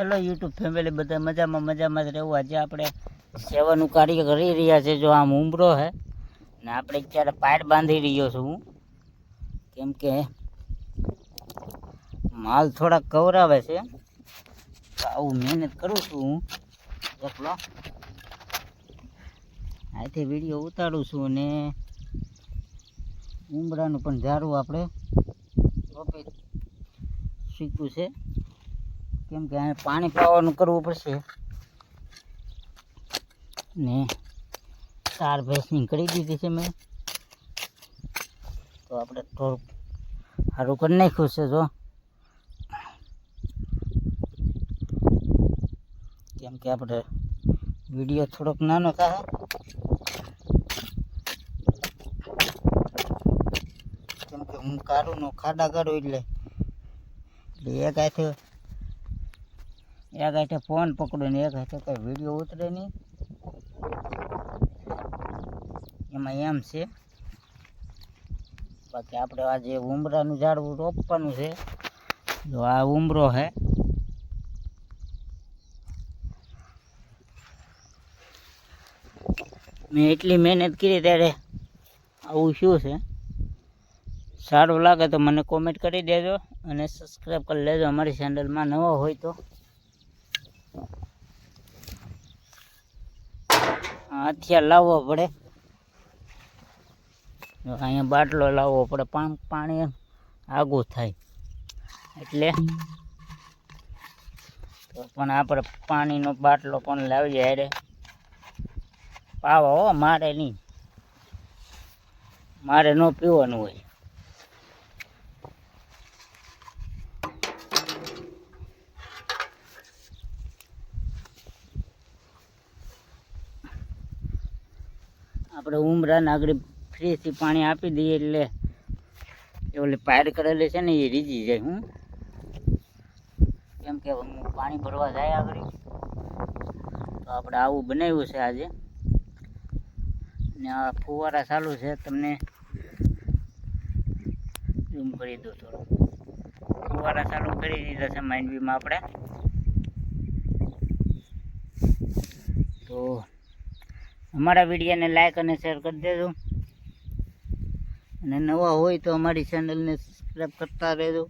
चलो YouTube family बधा मजा में रहूँ। आज આપણે સેવાનું કાર્ય કરી રહ્યા છે। જો આમ ઉંબરો હે ને આપણે અત્યારે પાડ બાંધી રહ્યો છું હું, કેમ કે માલ થોડા કવરાવે છે તો આવું મહેનત કરું છું હું એકલો। આથી વિડીયો ઉતારું છું ને ઉંબરાનું પણ ઝાડું આપણે રોપી શીખ્યું છે, કેમ કે આ પાણી પાવાનું કરવું પડશે ને ચાર ભેંસની કરી દીધી છે મેં, તો આપણે થોડુંક સારું કરી નાખ્યું છે। જો કેમ કે આપણે વિડીયો થોડોક નાનો થાય, કેમ કે હું કાઢું ખાડા કાઢું એટલે એક હાથે ફોન પકડો ને એક હાથે કઈ વિડીયો ઉતરે નહીં, એમાં એમ છે। બાકી આપણે આજે ઉંબરાનું ઝાડવું રોપવાનું છે। જો આ ઉંબરો હે, મેં એટલી મહેનત કરી ત્યારે આવું શું છે। સારું લાગે તો મને કોમેન્ટ કરી દેજો અને સબસ્ક્રાઈબ કરી લેજો અમારી ચેનલમાં નવો હોય તો। હથિયાર લાવવો પડે, અહીંયા બાટલો લાવવો પડે, પાણી આગું થાય એટલે તો પણ આપણે પાણીનો બાટલો પણ લાવીએ અરે પાવા હો, મારે નહીં, મારે ન પીવાનું હોય। આપણે ઉંબરાને આગળ ફ્રીથી પાણી આપી દઈએ એટલે ઓલી પાયર કરેલી છે ને એ રીઝી જાય। હું કેમ કે હું પાણી ભરવા જાય આગળ, તો આપણે આવું બનાવ્યું છે આજે ને આ ફુવારા ચાલુ છે, તમને ઝૂમ કરી દો થોડું। ફુવારા ચાલુ કરી દીધા છે માંડવીમાં આપણે, તો અમારા વિડીયોને લાઈક અને શેર કરી દેજો અને નવા હોય તો અમારી ચેનલને સબસ્ક્રાઈબ કરતા રહેજો।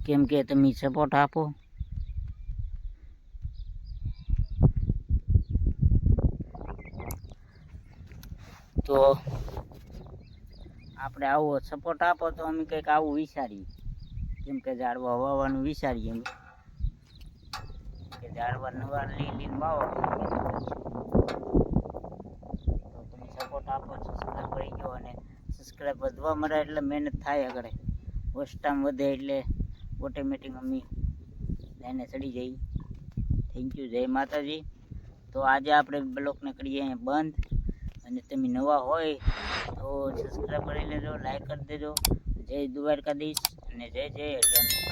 કેમ કે તમે સપોર્ટ આપો તો આપણે આવો સપોર્ટ આપો તો અમે કંઈક આવું વિચારીએ, કેમ કે ઝાડવા વાવવાનું વિચારીએ અમે કે ઝાડવા નવા લીને વાવો, તો તમે સપોર્ટ આપો, સબસ્ક્રાઈબ કરી ગયો અને સબસ્ક્રાઈબ વધવા મળે એટલે મહેનત થાય આગળ, વોચ ટાઈમ વધે એટલે ઓટોમેટિક અમે લઈને ચડી જઈએ। થેન્ક યુ, જય માતાજી। તો આજે આપણે બ્લોગને કરીએ અહીંયા બંધ, અને તમે નવા હોય તો સબસ્ક્રાઈબ કરી લેજો, લાઈક કરી દેજો। જય દ્વારકાધીશ અને જય જય હરણ।